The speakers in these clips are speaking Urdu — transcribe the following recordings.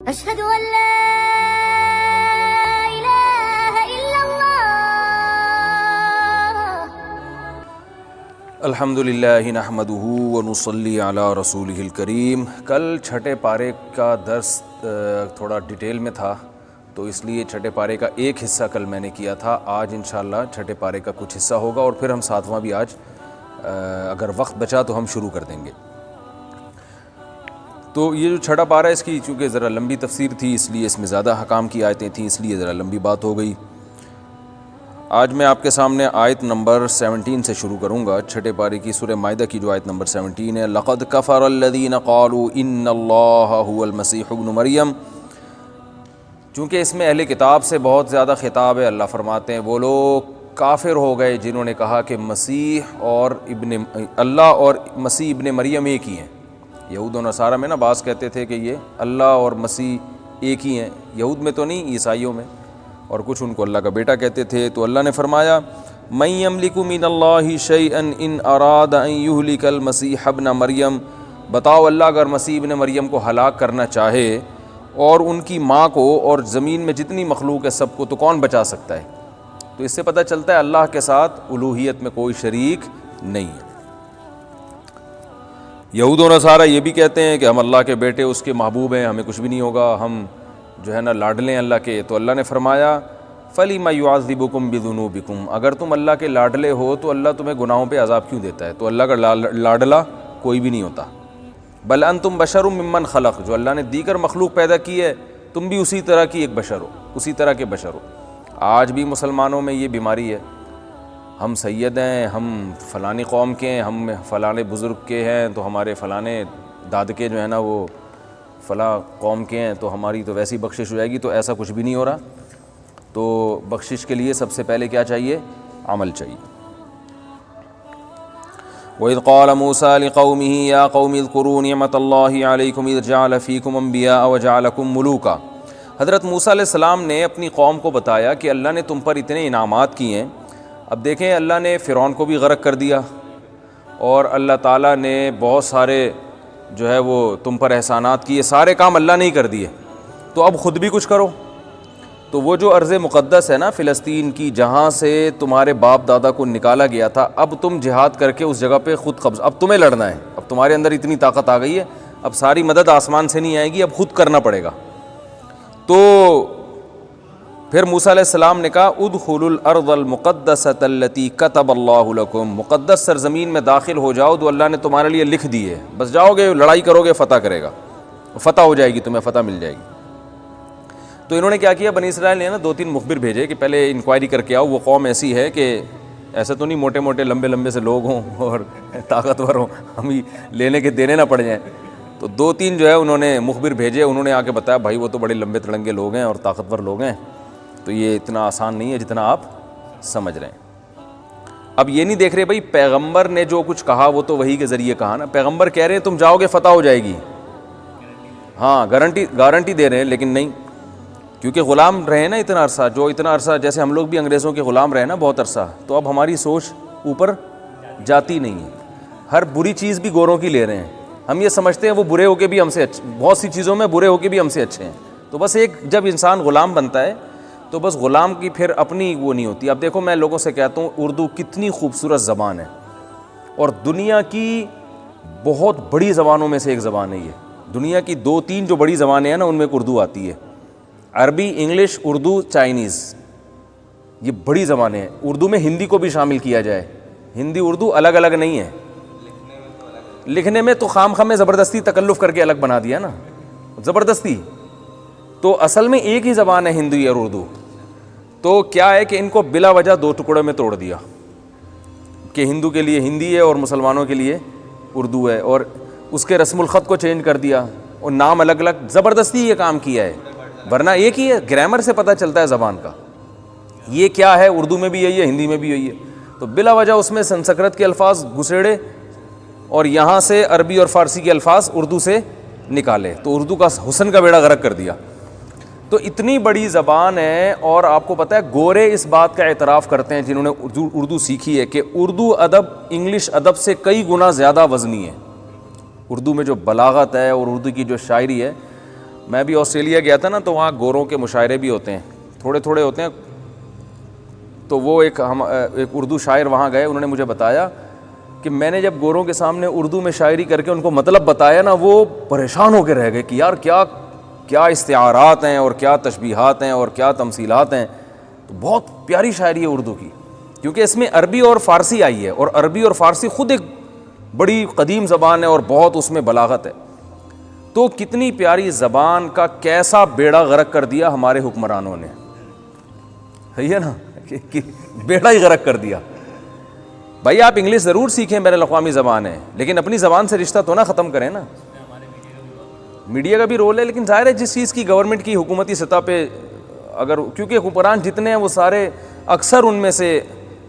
أشهد أن لا إله إلا الله. الحمدللہ نحمدہ ونصلی علی رسولہ الکریم۔ کل چھٹے پارے کا درس تھوڑا ڈیٹیل میں تھا، تو اس لیے چھٹے پارے کا ایک حصہ کل میں نے کیا تھا۔ آج انشاءاللہ چھٹے پارے کا کچھ حصہ ہوگا اور پھر ہم ساتواں بھی آج اگر وقت بچا تو ہم شروع کر دیں گے۔ تو یہ جو چھٹا پارہ ہے اس کی چونکہ ذرا لمبی تفسیر تھی، اس لیے اس میں زیادہ احکام کی آیتیں تھیں، اس لیے ذرا لمبی بات ہو گئی۔ آج میں آپ کے سامنے آیت نمبر 17 سے شروع کروں گا، چھٹے پارے کی سورہ مائدہ کی جو آیت نمبر 17 ہے۔ لَقَدْ كَفَرَ الَّذِينَ قَالُوا إِنَّ اللَّهَ هُوَ الْمَسِيحُ ابْنُ مَرْيَم۔ چونکہ اس میں اہل کتاب سے بہت زیادہ خطاب ہے، اللہ فرماتے ہیں وہ لوگ کافر ہو گئے جنہوں نے کہا کہ مسیح اور اللہ اور مسیح ابن مریم ایک ہی ہیں۔ یہود و نصارہ میں بعض کہتے تھے کہ یہ اللہ اور مسیح ایک ہی ہیں، یہود میں تو نہیں، عیسائیوں میں، اور کچھ ان کو اللہ کا بیٹا کہتے تھے۔ تو اللہ نے فرمایا مَن يَمْلِكُ مِنَ اللَّهِ شَيْئًا إِنْ أَرَادَ أَن يُهْلِكَ الْمَسِيحَ ابْنَ مریم۔ بتاؤ اللہ اگر مسیح ابن مریم کو ہلاک کرنا چاہے اور ان کی ماں کو اور زمین میں جتنی مخلوق ہے سب کو، تو کون بچا سکتا ہے؟ تو اس سے پتہ چلتا ہے اللہ کے ساتھ الوہیت میں کوئی شریک نہیں ہے۔ یہود و نصارہ یہ بھی کہتے ہیں کہ ہم اللہ کے بیٹے، اس کے محبوب ہیں، ہمیں کچھ بھی نہیں ہوگا، ہم جو ہے نا لاڈلے ہیں اللہ کے۔ تو اللہ نے فرمایا فَلِمَ يُعَذِّبُكُم بِذُنُوبِكُم، اگر تم اللہ کے لاڈلے ہو تو اللہ تمہیں گناہوں پہ عذاب کیوں دیتا ہے؟ تو اللہ کا لاڈلا کوئی بھی نہیں ہوتا۔ بل انتم بشر ممن خلق، جو اللہ نے دیگر مخلوق پیدا کی ہے تم بھی اسی طرح کی ایک بشر ہو، اسی طرح کے بشر ہو۔ آج بھی مسلمانوں میں یہ بیماری ہے، ہم سید ہیں، ہم فلانی قوم کے ہیں، ہم فلانے بزرگ کے ہیں، تو ہمارے فلانے دادکے جو ہیں نا وہ فلاں قوم کے ہیں، تو ہماری تو ویسی بخشش ہو جائے گی۔ تو ایسا کچھ بھی نہیں ہو رہا۔ تو بخشش کے لیے سب سے پہلے کیا چاہیے؟ عمل چاہیے۔ وَإِذْ قَالَ مُوسَىٰ لِقَوْمِهِ يَا قَوْمِ اذْكُرُوا نِعْمَةَ اللَّهِ عَلَيْكُمْ إِذْ جَعَلَ فِيكُمْ أَنْبِيَاءَ وَجَعَلَكُمْ مُلُوكًا۔ حضرت موسیٰ علیہ السلام نے اپنی قوم کو بتایا کہ اللہ نے تم پر اتنے انعامات کیے ہیں۔ اب دیکھیں اللہ نے فرعون کو بھی غرق کر دیا، اور اللہ تعالیٰ نے بہت سارے جو ہے وہ تم پر احسانات کیے، سارے کام اللہ نے ہی کر دیے، تو اب خود بھی کچھ کرو۔ تو وہ جو ارض مقدس ہے نا فلسطین کی، جہاں سے تمہارے باپ دادا کو نکالا گیا تھا، اب تم جہاد کر کے اس جگہ پہ خود قبض، اب تمہیں لڑنا ہے، اب تمہارے اندر اتنی طاقت آ گئی ہے، اب ساری مدد آسمان سے نہیں آئے گی، اب خود کرنا پڑے گا۔ تو پھر موسیٰ علیہ السلام نے کہا ادخلوا الارض المقدسۃ التی کتب اللہ لکم، مقدس سرزمین میں داخل ہو جاؤ جو اللہ نے تمہارے لیے لکھ دی ہے، بس جاؤ گے لڑائی کرو گے فتح کرے گا، فتح ہو جائے گی، تمہیں فتح مل جائے گی۔ تو انہوں نے کیا کیا، بنی اسرائیل نے نا 2-3 مخبر بھیجے کہ پہلے انکوائری کر کے آؤ، وہ قوم ایسی ہے کہ ایسا تو نہیں موٹے موٹے لمبے لمبے سے لوگ ہوں اور طاقتور ہوں، ہم ہی لینے کے دینے نہ پڑ جائیں۔ تو 2-3 جو ہے انہوں نے مخبر بھیجے، انہوں نے آ کے بتایا بھائی وہ تو بڑے لمبے تڑنگے لوگ ہیں اور طاقتور لوگ ہیں، تو یہ اتنا آسان نہیں ہے جتنا آپ سمجھ رہے ہیں۔ اب یہ نہیں دیکھ رہے بھائی پیغمبر نے جو کچھ کہا وہ تو وہی کے ذریعے کہا نا، پیغمبر کہہ رہے ہیں تم جاؤ گے فتح ہو جائے گی، ہاں گارنٹی دے رہے ہیں، لیکن نہیں، کیونکہ غلام رہے نا اتنا عرصہ، جو اتنا عرصہ جیسے ہم لوگ بھی انگریزوں کے غلام رہے نا بہت عرصہ، تو اب ہماری سوچ اوپر جاتی نہیں ہے، ہر بری چیز بھی گوروں کی لے رہے ہیں، ہم یہ سمجھتے ہیں وہ برے ہو کے بھی ہم سے اچھے، بہت سی چیزوں میں برے ہو کے بھی ہم سے اچھے ہیں۔ تو بس ایک جب انسان غلام بنتا ہے تو بس غلام کی پھر اپنی وہ نہیں ہوتی۔ اب دیکھو میں لوگوں سے کہتا ہوں اردو کتنی خوبصورت زبان ہے، اور دنیا کی بہت بڑی زبانوں میں سے ایک زبان ہے یہ، دنیا کی 2-3 جو بڑی زبانیں ہیں نا ان میں ایک اردو آتی ہے، عربی، انگلش، اردو، چائنیز، یہ بڑی زبانیں ہیں۔ اردو میں ہندی کو بھی شامل کیا جائے، ہندی اردو الگ الگ نہیں ہے، لکھنے میں تو خام میں زبردستی تکلف کر کے الگ بنا دیا نا، زبردستی، تو اصل میں ایک ہی زبان ہے ہندی اور اردو۔ تو کیا ہے کہ ان کو بلا وجہ 2 ٹکڑوں میں توڑ دیا کہ ہندو کے لیے ہندی ہے اور مسلمانوں کے لیے اردو ہے، اور اس کے رسم الخط کو چینج کر دیا اور نام الگ الگ، زبردستی یہ کام کیا ہے، ورنہ ایک ہی ہے، گرامر سے پتہ چلتا ہے زبان کا، یہ کیا ہے، اردو میں بھی یہی ہے، ہندی میں بھی یہی ہے، تو بلا وجہ اس میں سنسکرت کے الفاظ گھسیڑے اور یہاں سے عربی اور فارسی کے الفاظ اردو سے نکالے، تو اردو کا حسن کا بیڑا غرق کر دیا۔ تو اتنی بڑی زبان ہے، اور آپ کو پتہ ہے گورے اس بات کا اعتراف کرتے ہیں جنہوں نے اردو سیکھی ہے کہ اردو ادب انگلش ادب سے کئی گنا زیادہ وزنی ہے۔ اردو میں جو بلاغت ہے اور اردو کی جو شاعری ہے میں بھی آسٹریلیا گیا تھا نا, تو وہاں گوروں کے مشاعرے بھی ہوتے ہیں, تھوڑے تھوڑے ہوتے ہیں. تو وہ ایک اردو شاعر وہاں گئے, انہوں نے مجھے بتایا کہ میں نے جب گوروں کے سامنے اردو میں شاعری کر کے ان کو مطلب بتایا نا, وہ پریشان ہو کے رہ گئے کہ یار کیا کیا استعارات ہیں اور کیا تشبیہات ہیں اور کیا تمثیلات ہیں. تو بہت پیاری شاعری ہے اردو کی, کیونکہ اس میں عربی اور فارسی آئی ہے, اور عربی اور فارسی خود ایک بڑی قدیم زبان ہے اور بہت اس میں بلاغت ہے. تو کتنی پیاری زبان کا کیسا بیڑا غرق کر دیا ہمارے حکمرانوں نے, ہے نا, کہ بیڑا ہی غرق کر دیا. بھائی آپ انگلش ضرور سیکھیں, بین الاقوامی زبان ہے, لیکن اپنی زبان سے رشتہ تو نہ ختم کریں نا. میڈیا کا بھی رول ہے, لیکن ظاہر ہے جس چیز کی گورنمنٹ کی حکومتی سطح پہ اگر, کیونکہ حکمران جتنے ہیں وہ سارے اکثر ان میں سے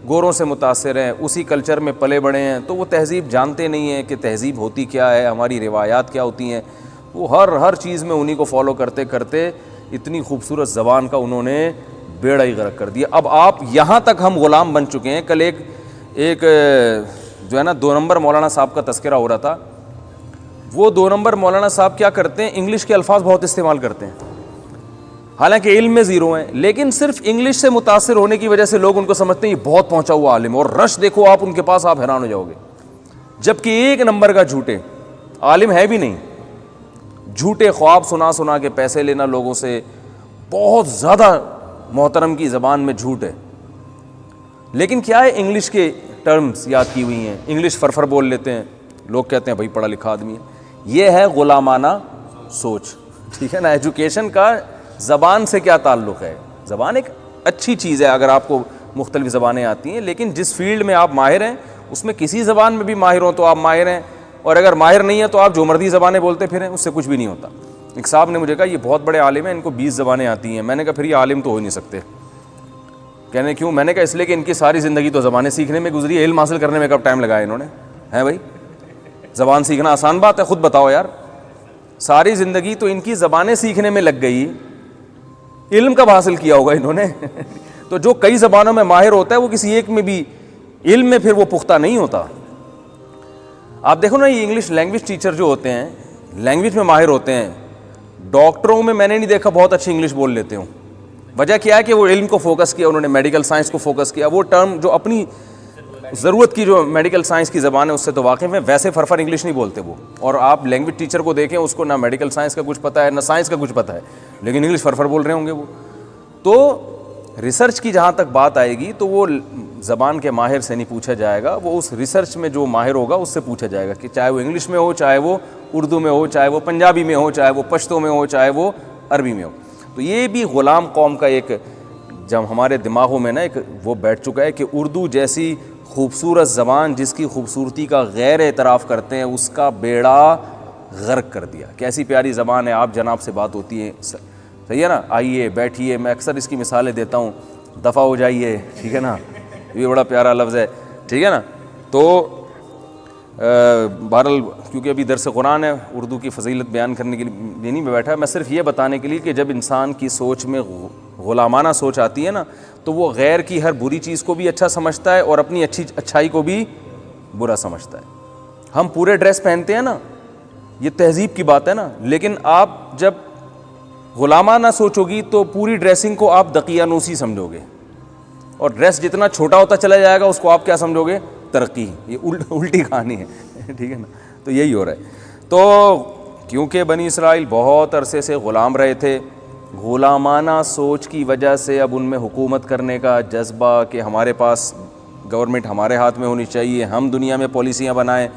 گوروں سے متاثر ہیں, اسی کلچر میں پلے بڑے ہیں, تو وہ تہذیب جانتے نہیں ہیں کہ تہذیب ہوتی کیا ہے, ہماری روایات کیا ہوتی ہیں. وہ ہر چیز میں انہی کو فالو کرتے کرتے اتنی خوبصورت زبان کا انہوں نے بیڑا ہی غرق کر دیا. اب آپ یہاں تک ہم غلام بن چکے ہیں. کل ایک جو ہے نا 2 نمبر مولانا صاحب کا تذکرہ ہو رہا تھا. وہ 2 نمبر مولانا صاحب کیا کرتے ہیں, انگلش کے الفاظ بہت استعمال کرتے ہیں, حالانکہ علم میں زیرو ہیں, لیکن صرف انگلش سے متاثر ہونے کی وجہ سے لوگ ان کو سمجھتے ہیں یہ بہت پہنچا ہوا عالم, اور رش دیکھو آپ ان کے پاس, آپ حیران ہو جاؤ گے. جبکہ 1 نمبر کا جھوٹے عالم ہے بھی نہیں, جھوٹے خواب سنا کے پیسے لینا لوگوں سے, بہت زیادہ محترم کی زبان میں جھوٹ ہے. لیکن کیا ہے, انگلش کے ٹرمز یاد کی ہوئی ہیں, انگلش فرفر بول لیتے ہیں, لوگ کہتے ہیں بھائی پڑھا لکھا آدمی ہے. یہ ہے غلامانہ سوچ, ٹھیک ہے نا. ایجوکیشن کا زبان سے کیا تعلق ہے؟ زبان ایک اچھی چیز ہے اگر آپ کو مختلف زبانیں آتی ہیں, لیکن جس فیلڈ میں آپ ماہر ہیں اس میں کسی زبان میں بھی ماہر ہوں تو آپ ماہر ہیں, اور اگر ماہر نہیں ہے تو آپ جو مرضی زبانیں بولتے پھریں, اس سے کچھ بھی نہیں ہوتا. ایک صاحب نے مجھے کہا یہ بہت بڑے عالم ہیں, ان کو 20 زبانیں آتی ہیں. میں نے کہا پھر یہ عالم تو ہو ہی نہیں سکتے. کہنے کیوں؟ میں نے کہا اس لیے کہ ان کی ساری زندگی تو زبانیں سیکھنے میں گزری ہے, علم حاصل کرنے میں کب ٹائم لگایا انہوں نے؟ ہیں بھائی, زبان سیکھنا آسان بات ہے؟ خود بتاؤ یار, ساری زندگی تو ان کی زبانیں سیکھنے میں لگ گئی, علم کب حاصل کیا ہوگا انہوں نے؟ تو جو کئی زبانوں میں ماہر ہوتا ہے وہ کسی ایک میں بھی علم میں پھر وہ پختہ نہیں ہوتا. آپ دیکھو نا, یہ انگلش لینگویج ٹیچر جو ہوتے ہیں, لینگویج میں ماہر ہوتے ہیں, ڈاکٹروں میں نے نہیں دیکھا بہت اچھی انگلش بول لیتے ہوں. وجہ کیا ہے کہ وہ علم کو فوکس کیا, انہوں نے میڈیکل سائنس کو فوکس کیا, وہ ٹرم جو اپنی ضرورت کی جو میڈیکل سائنس کی زبان ہے اس سے تو واقف ہیں, ویسے فرفر انگلش نہیں بولتے وہ. اور آپ لینگویج ٹیچر کو دیکھیں, اس کو نہ میڈیکل سائنس کا کچھ پتہ ہے نہ سائنس کا کچھ پتہ ہے, لیکن انگلش فرفر بول رہے ہوں گے وہ. تو ریسرچ کی جہاں تک بات آئے گی تو وہ زبان کے ماہر سے نہیں پوچھا جائے گا, وہ اس ریسرچ میں جو ماہر ہوگا اس سے پوچھا جائے گا, کہ چاہے وہ انگلش میں ہو, چاہے وہ اردو میں ہو, چاہے وہ پنجابی میں ہو, چاہے وہ پشتو میں ہو, چاہے وہ عربی میں ہو. تو یہ بھی غلام قوم کا ایک, جب ہمارے دماغوں میں نا ایک وہ بیٹھ چکا ہے کہ اردو جیسی خوبصورت زبان جس کی خوبصورتی کا غیر اعتراف کرتے ہیں, اس کا بیڑا غرق کر دیا. کیسی پیاری زبان ہے, آپ جناب سے بات ہوتی ہے, صحیح ہے نا, آئیے بیٹھیے, میں اکثر اس کی مثالیں دیتا ہوں, دفع ہو جائیے, ٹھیک ہے نا, یہ بڑا پیارا لفظ ہے, ٹھیک ہے نا. تو بہرحال کیونکہ ابھی درس قرآن ہے, اردو کی فضیلت بیان کرنے کے لیے نہیں میں بیٹھا, میں صرف یہ بتانے کے لیے کہ جب انسان کی سوچ میں غلامانہ سوچ آتی ہے نا, تو وہ غیر کی ہر بری چیز کو بھی اچھا سمجھتا ہے اور اپنی اچھائی کو بھی برا سمجھتا ہے. ہم پورے ڈریس پہنتے ہیں نا, یہ تہذیب کی بات ہے نا, لیکن آپ جب غلامانہ سوچو گی تو پوری ڈریسنگ کو آپ دقیانوسی سمجھو گے, اور ڈریس جتنا چھوٹا ہوتا چلا جائے گا اس کو آپ کیا سمجھو گے؟ ترقی. یہ الٹی کہانی ہے, ٹھیک ہے نا. تو یہی ہو رہا ہے. تو کیونکہ بنی اسرائیل بہت عرصے سے غلام رہے تھے, غلامانہ سوچ کی وجہ سے اب ان میں حکومت کرنے کا جذبہ کہ ہمارے پاس گورنمنٹ ہمارے ہاتھ میں ہونی چاہیے, ہم دنیا میں پالیسیاں بنائیں,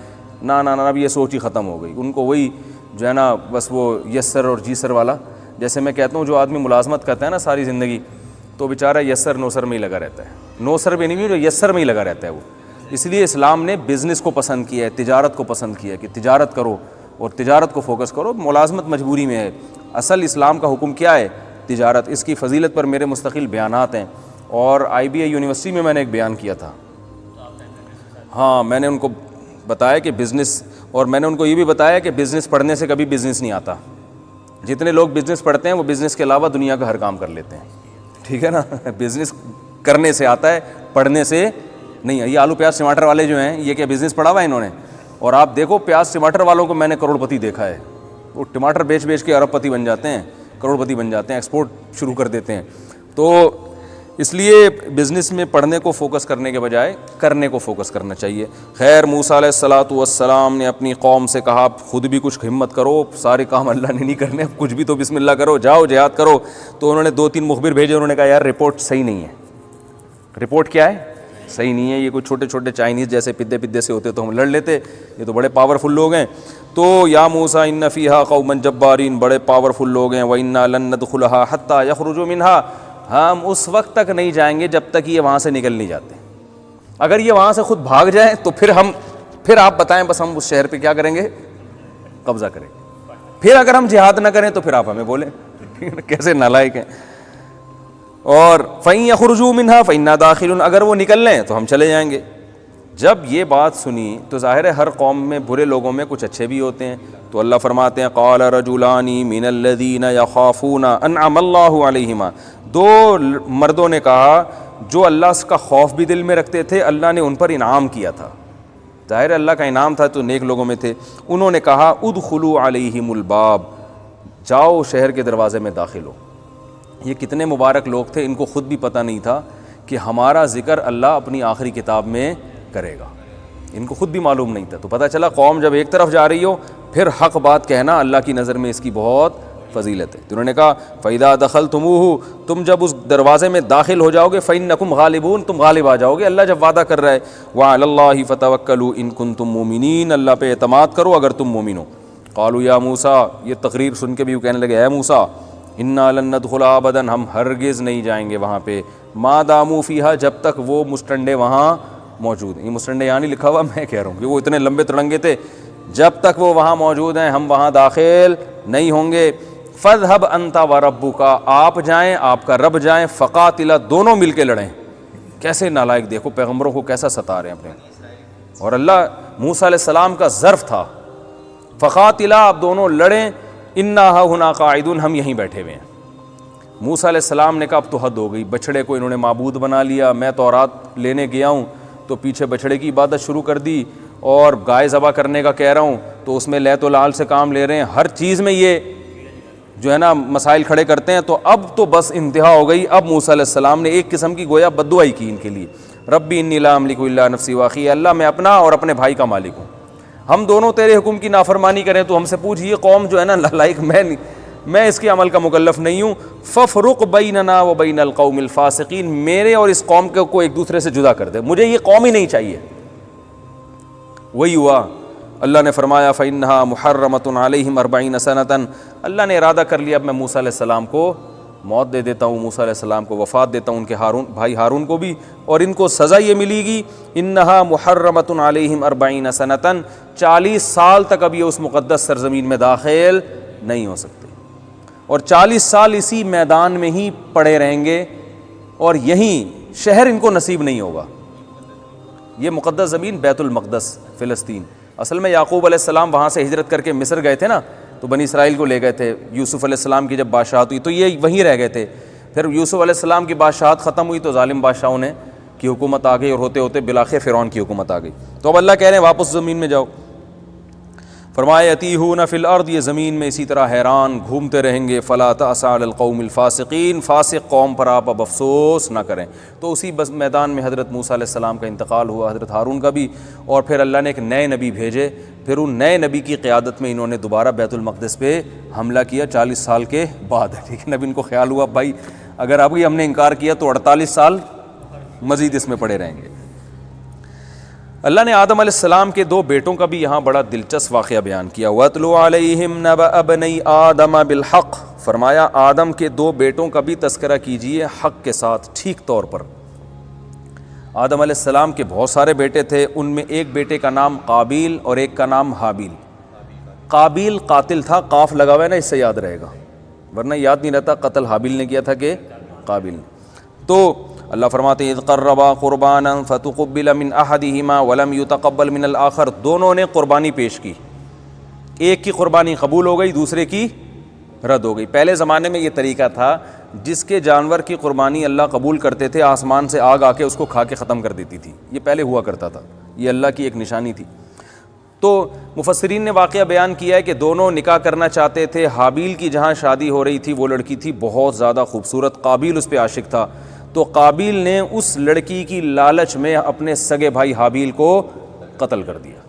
نہ اب یہ سوچ ہی ختم ہو گئی. ان کو وہی جو ہے نا بس وہ یس سر اور جی سر والا, جیسے میں کہتا ہوں جو آدمی ملازمت کرتا ہے نا ساری زندگی, تو بیچارہ یس سر نو سر میں ہی لگا رہتا ہے, نو سر بھی نہیں, جو یس سر میں ہی لگا رہتا ہے وہ. اس لیے اسلام نے بزنس کو پسند کیا ہے, تجارت کو پسند کیا ہے, کہ تجارت کرو اور تجارت کو فوکس کرو. ملازمت مجبوری میں ہے, اصل اسلام کا حکم کیا ہے؟ تجارت. اس کی فضیلت پر میرے مستقل بیانات ہیں, اور IBA یونیورسٹی میں نے ایک بیان کیا تھا. ہاں, میں نے ان کو بتایا کہ بزنس, اور میں نے ان کو یہ بھی بتایا کہ بزنس پڑھنے سے کبھی بزنس نہیں آتا. جتنے لوگ بزنس پڑھتے ہیں وہ بزنس کے علاوہ دنیا کا ہر کام کر لیتے ہیں, ٹھیک ہے نا. بزنس کرنے سے آتا ہے, پڑھنے سے نہیں. یہ آلو پیاز ٹماٹر والے جو ہیں, یہ کیا بزنس پڑھا ہوا ہے انہوں نے؟ اور آپ دیکھو پیاز ٹماٹر والوں کو میں نے کروڑ پتی دیکھا ہے, وہ ٹماٹر بیچ بیچ کے ارب پتی بن جاتے ہیں, کروڑ پتی بن جاتے ہیں, ایکسپورٹ شروع کر دیتے ہیں. تو اس لیے بزنس میں پڑھنے کو فوکس کرنے کے بجائے کرنے کو فوکس کرنا چاہیے. خیر موسیٰ علیہ الصلاۃ والسلام نے اپنی قوم سے کہا خود بھی کچھ ہمت کرو, سارے کام اللہ نے نہیں کرنے, کچھ بھی تو بسم اللہ کرو, جاؤ جہاد کرو. تو انہوں نے 2-3 مخبر بھیجے, انہوں نے کہا یار رپورٹ صحیح نہیں ہے. رپورٹ کیا ہے؟ صحیح نہیں ہے. یہ کوئی چھوٹے چھوٹے چائنیز جیسے پدے پدے سے ہوتے تو ہم لڑ لیتے, یہ تو بڑے پاورفل لوگ ہیں. تو یا موسیٰ ان فیہا قوما جبارین, بڑے پاورفل لوگ ہیں. وَإِنَّا لَن نَدْخُلَهَا حَتَّى يَخْرُجُوا مِنْهَا, ہم اس وقت تک نہیں جائیں گے جب تک یہ وہاں سے نکل نہیں جاتے. اگر یہ وہاں سے خود بھاگ جائیں تو پھر آپ بتائیں بس ہم اس شہر پہ کیا کریں گے؟ قبضہ کریں گے. پھر اگر ہم جہاد نہ کریں تو پھر آپ ہمیں بولیں. کیسے نالائق ہیں. اور فَإِن يَخْرُجُوا مِنْهَا فَإِنَّا دَاخِلُونَ, اگر وہ نکل لیں تو ہم چلے جائیں گے. جب یہ بات سنی تو ظاہر ہے ہر قوم میں برے لوگوں میں کچھ اچھے بھی ہوتے ہیں. تو اللہ فرماتے ہیں قال رجلان من الذین یخافون انعم اللہ علیہما, 2 مردوں نے کہا جو اللہ کا خوف بھی دل میں رکھتے تھے, اللہ نے ان پر انعام کیا تھا. ظاہر اللہ کا انعام تھا تو نیک لوگوں میں تھے. انہوں نے کہا ادخلوا علیہم الباب, جاؤ شہر کے دروازے میں داخل ہو. یہ کتنے مبارک لوگ تھے, ان کو خود بھی پتہ نہیں تھا کہ ہمارا ذکر اللہ اپنی آخری کتاب میں کرے گا. ان کو خود بھی معلوم نہیں تھا. تو پتہ چلا قوم جب ایک طرف جا رہی ہو پھر حق بات کہنا اللہ کی نظر میں اس کی بہت فضیلت ہے. تو انہوں نے کہا فَإِذَا دَخَلْتُمُوهُ, تم جب اس دروازے میں داخل ہو جاؤ گے, فَإِنَّكُمْ غَالِبُونَ, تم غالب آ جاؤ گے. اللہ جب وعدہ کر رہا ہے وَعَلَى اللَّهِ فَتَوَكَّلُوا إِن كُنتُم مُؤْمِنِينَ, اللہ پہ اعتماد کرو اگر تم مومن ہو. قالوا یا موسیٰ, یہ تقریر سن کے بھی وہ کہنے لگے اے موسیٰ اِنَّا لَن نَدْخُلَهَا أَبَدًا, ہم ہرگز نہیں جائیں گے وہاں پہ, مَا دَامُوا فِيهَا, جب تک وہ مستنڈے وہاں موجود ہیں. یہ مسٹنڈے یہاں نہیں لکھا ہوا, میں کہہ رہا ہوں کہ وہ اتنے لمبے تڑنگے تھے, جب تک وہ وہاں موجود ہیں ہم وہاں داخل نہیں ہوں گے. فَاذْهَبْ أَنْتَ وَرَبُّكَ, آپ جائیں آپ کا رب جائیں, فَقَاتِلَا, دونوں مل کے لڑیں. کیسے نالائق, دیکھو پیغمبروں کو کیسا ستا رہے ہیں اپنے. اور اللہ موسیٰ علیہ السلام کا ظرف تھا, فَقَاتِلَا, آپ دونوں لڑیں, إِنَّا هَاهُنَا قَاعِدُونَ, ہم یہیں بیٹھے ہوئے ہیں. موسیٰ علیہ السلام نے کہا اب تو حد ہو گئی, بچڑے کو انہوں نے معبود بنا لیا, میں تورات لینے گیا ہوں تو پیچھے بچڑے کی عبادت شروع کر دی, اور گائے ذبح کرنے کا کہہ رہا ہوں تو اس میں لیت و لال سے کام لے رہے ہیں, ہر چیز میں یہ جو ہے نا مسائل کھڑے کرتے ہیں. تو اب تو بس انتہا ہو گئی. اب موسیٰ علیہ السلام نے ایک قسم کی گویا بد دعائی کی ان کے لیے, ربی انی لا املک الا نفسی واخی, اللہ میں اپنا اور اپنے بھائی کا مالک ہوں, ہم دونوں تیرے حکم کی نافرمانی کریں تو ہم سے پوچھ, یہ قوم جو ہے نا لائق میں اس کے عمل کا مکلف نہیں ہوں. ففرق بیننا و بین القوم الفاسقین, میرے اور اس قوم کو ایک دوسرے سے جدا کر دے, مجھے یہ قوم ہی نہیں چاہیے. وہی ہوا, اللہ نے فرمایا فإنها محرمۃ علیہم 40 سنۃ, اللہ نے ارادہ کر لیا اب میں موسیٰ علیہ السلام کو موت دے دیتا ہوں, موسیٰ علیہ السلام کو وفات دیتا ہوں, ان کے بھائی ہارون کو بھی, اور ان کو سزا یہ ملے گی انہا محرمۃ علیہم 40 سنۃ, 40 سال تک اب یہ اس مقدس سرزمین میں داخل نہیں ہو سکتے, اور 40 سال اسی میدان میں ہی پڑے رہیں گے, اور یہیں شہر ان کو نصیب نہیں ہوگا. یہ مقدس زمین بیت المقدس فلسطین, اصل میں یعقوب علیہ السلام وہاں سے ہجرت کر کے مصر گئے تھے نا, تو بنی اسرائیل کو لے گئے تھے. یوسف علیہ السلام کی جب بادشاہت ہوئی تو یہ وہیں رہ گئے تھے. پھر یوسف علیہ السلام کی بادشاہت ختم ہوئی تو ظالم بادشاہوں نے کی حکومت آ گئی, اور ہوتے ہوتے بالآخر فرعون کی حکومت آ گئی. تو اب اللہ کہہ رہے ہیں واپس زمین میں جاؤ. فرمایا یتیہون فی الارض, یہ زمین میں اسی طرح حیران گھومتے رہیں گے. فلا تأس علی القوم الفاسقین, فاسق قوم پر آپ اب افسوس نہ کریں. تو اسی بس میدان میں حضرت موسیٰ علیہ السلام کا انتقال ہوا, حضرت ہارون کا بھی, اور پھر اللہ نے ایک نئے نبی بھیجے. پھر ان نئے نبی کی قیادت میں انہوں نے دوبارہ بیت المقدس پہ حملہ کیا 40 سال کے بعد. ٹھیک ہے, نبی ان کو خیال ہوا بھائی اگر اب ہم نے انکار کیا تو 48 سال مزید اس میں پڑے رہیں گے. اللہ نے آدم علیہ السلام کے 2 بیٹوں کا بھی یہاں بڑا دلچسپ واقعہ بیان کیا. وَاتْلُ عَلَيْهِمْ نَبَأَ بَنِي آدَمَ بِالْحَقِّ, فرمایا آدم کے 2 بیٹوں کا بھی تذکرہ کیجئے حق کے ساتھ, ٹھیک طور پر. آدم علیہ السلام کے بہت سارے بیٹے تھے, ان میں ایک بیٹے کا نام قابیل اور ایک کا نام حابیل. قابیل قاتل تھا, قاف لگا ہوا ہے نا, اس سے یاد رہے گا, ورنہ یاد نہیں رہتا قتل حابیل نے کیا تھا کہ قابیل نے. تو اللہ فرماتے ہیں اذ قربا قربانا فتقبل من احدهما ولم يتقبل من الاخر, دونوں نے قربانی پیش کی, ایک کی قربانی قبول ہو گئی دوسرے کی رد ہو گئی. پہلے زمانے میں یہ طریقہ تھا, جس کے جانور کی قربانی اللہ قبول کرتے تھے آسمان سے آگ آ کے اس کو کھا کے ختم کر دیتی تھی, یہ پہلے ہوا کرتا تھا, یہ اللہ کی ایک نشانی تھی. تو مفسرین نے واقعہ بیان کیا ہے کہ دونوں نکاح کرنا چاہتے تھے. حابیل کی جہاں شادی ہو رہی تھی وہ لڑکی تھی بہت زیادہ خوبصورت, قابیل اس پہ عاشق تھا, تو قابیل نے اس لڑکی کی لالچ میں اپنے سگے بھائی حابیل کو قتل کر دیا.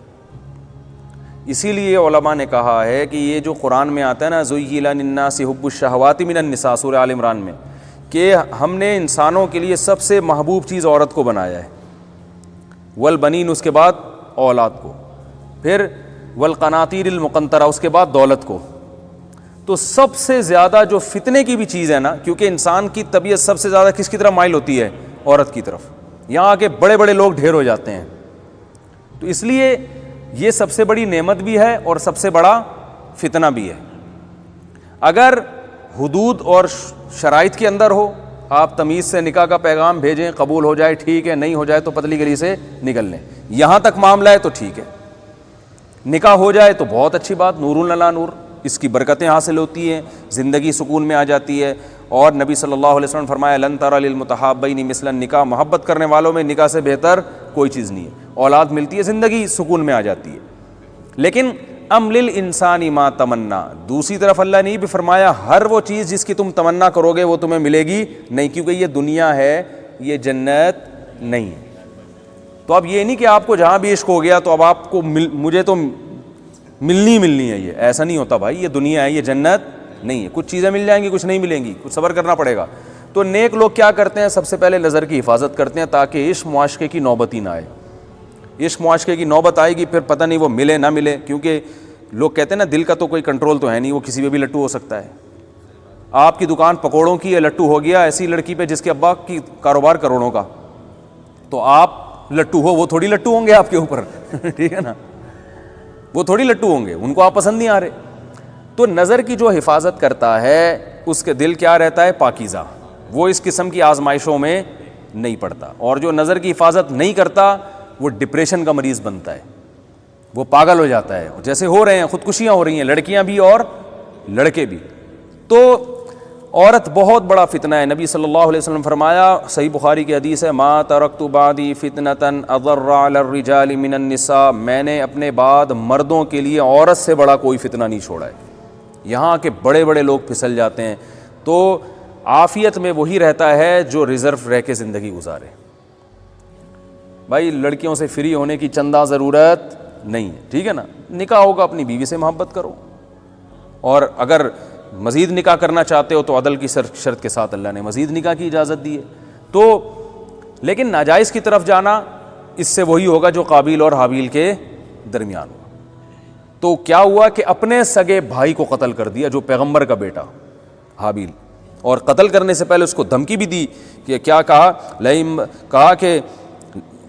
اسی لیے علماء نے کہا ہے کہ یہ جو قرآن میں آتا ہے نا زُيِّنَ لِلنَّاسِ حُبُّ الشَّهَوَاتِ مِنَ النِّسَاء سورہ آل عمران میں, کہ ہم نے انسانوں کے لیے سب سے محبوب چیز عورت کو بنایا ہے, والبنین اس کے بعد اولاد کو, پھر والقناطیر المقنطرہ اس کے بعد دولت کو. تو سب سے زیادہ جو فتنے کی بھی چیز ہے نا, کیونکہ انسان کی طبیعت سب سے زیادہ کس کی طرف مائل ہوتی ہے, عورت کی طرف, یہاں آ کے بڑے بڑے لوگ ڈھیر ہو جاتے ہیں. تو اس لیے یہ سب سے بڑی نعمت بھی ہے اور سب سے بڑا فتنہ بھی ہے. اگر حدود اور شرائط کے اندر ہو, آپ تمیز سے نکاح کا پیغام بھیجیں, قبول ہو جائے ٹھیک ہے, نہیں ہو جائے تو پتلی گلی سے نکل لیں, یہاں تک معاملہ ہے تو ٹھیک ہے. نکاح ہو جائے تو بہت اچھی بات, نور علی نور, اس کی برکتیں حاصل ہوتی ہیں, زندگی سکون میں آ جاتی ہے. اور نبی صلی اللہ علیہ وسلم نے فرمایا لن تری للمتحابین مثل النکاح, محبت کرنے والوں میں نکاح سے بہتر کوئی چیز نہیں ہے. اولاد ملتی ہے, زندگی سکون میں آ جاتی ہے. لیکن ام للانسان ما تمنا, دوسری طرف اللہ نے یہ بھی فرمایا ہر وہ چیز جس کی تم تمنا کرو گے وہ تمہیں ملے گی نہیں, کیونکہ یہ دنیا ہے, یہ جنت نہیں ہے. تو اب یہ نہیں کہ آپ کو جہاں بھی عشق ہو گیا تو اب آپ کو مجھے تو ملنی ہے, یہ ایسا نہیں ہوتا بھائی. یہ دنیا ہے, یہ جنت نہیں ہے. کچھ چیزیں مل جائیں گی, کچھ نہیں ملیں گی, کچھ صبر کرنا پڑے گا. تو نیک لوگ کیا کرتے ہیں, سب سے پہلے نظر کی حفاظت کرتے ہیں تاکہ عشق معاشقے کی نوبت ہی نہ آئے. عشق معاشقے کی نوبت آئے گی پھر پتہ نہیں وہ ملے نہ ملے, کیونکہ لوگ کہتے ہیں نا دل کا تو کوئی کنٹرول تو ہے نہیں, وہ کسی پہ بھی لٹو ہو سکتا ہے. آپ کی دکان پکوڑوں کی ہے, لٹو ہو گیا ایسی لڑکی پہ جس کے ابا کی کاروبار کروڑوں کا, تو آپ لٹو ہو, وہ تھوڑی لٹو ہوں گے آپ کے اوپر ٹھیک ہے نا, وہ تھوڑی لٹو ہوں گے, ان کو آپ پسند نہیں آ رہے. تو نظر کی جو حفاظت کرتا ہے اس کے دل کیا رہتا ہے, پاکیزہ, وہ اس قسم کی آزمائشوں میں نہیں پڑتا. اور جو نظر کی حفاظت نہیں کرتا وہ ڈپریشن کا مریض بنتا ہے, وہ پاگل ہو جاتا ہے, جیسے ہو رہے ہیں, خودکشیاں ہو رہی ہیں, لڑکیاں بھی اور لڑکے بھی. تو عورت بہت بڑا فتنہ ہے. نبی صلی اللہ علیہ وسلم فرمایا, صحیح بخاری کی حدیث ہے, ما ترکت بعدی فتنۃ اضر علی الرجال من النساء, میں نے اپنے بعد مردوں کے لیے عورت سے بڑا کوئی فتنہ نہیں چھوڑا ہے. یہاں کے بڑے بڑے لوگ پھسل جاتے ہیں. تو عافیت میں وہی رہتا ہے جو ریزرو رہ کے زندگی گزارے. بھائی لڑکیوں سے فری ہونے کی چندہ ضرورت نہیں ہے, ٹھیک ہے نا. نکاح ہوگا اپنی بیوی سے محبت کرو, اور اگر مزید نکاح کرنا چاہتے ہو تو عدل کی شرط کے ساتھ اللہ نے مزید نکاح کی اجازت دی ہے. تو لیکن ناجائز کی طرف جانا اس سے وہی ہوگا جو قابیل اور حابیل کے درمیان ہوا. تو کیا ہوا کہ اپنے سگے بھائی کو قتل کر دیا, جو پیغمبر کا بیٹا حابیل, اور قتل کرنے سے پہلے اس کو دھمکی بھی دی کہ کیا کہا کہ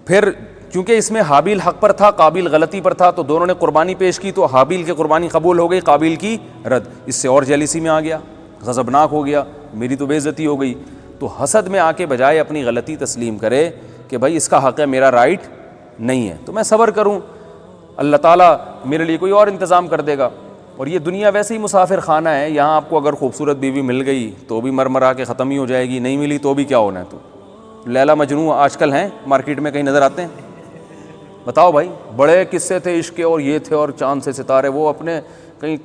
پھر کیونکہ اس میں حابیل حق پر تھا, قابیل غلطی پر تھا, تو دونوں نے قربانی پیش کی, تو حابیل کی قربانی قبول ہو گئی, قابیل کی رد. اس سے اور جیلیسی میں آ گیا, غضبناک ہو گیا, میری تو بے عزتی ہو گئی. تو حسد میں آ کے بجائے اپنی غلطی تسلیم کرے کہ بھائی اس کا حق ہے, میرا رائٹ نہیں ہے, تو میں صبر کروں, اللہ تعالیٰ میرے لیے کوئی اور انتظام کر دے گا. اور یہ دنیا ویسے ہی مسافر خانہ ہے, یہاں آپ کو اگر خوبصورت بیوی مل گئی تو بھی مرمرا کے ختم ہی ہو جائے گی, نہیں ملی تو بھی کیا ہونا ہے. تو لیلا مجنوں آج کل ہیں مارکیٹ میں, کہیں نظر آتے ہیں؟ بتاؤ بھائی, بڑے قصے تھے عشق کے, اور یہ تھے, اور چاند سے ستارے, وہ اپنے کہیں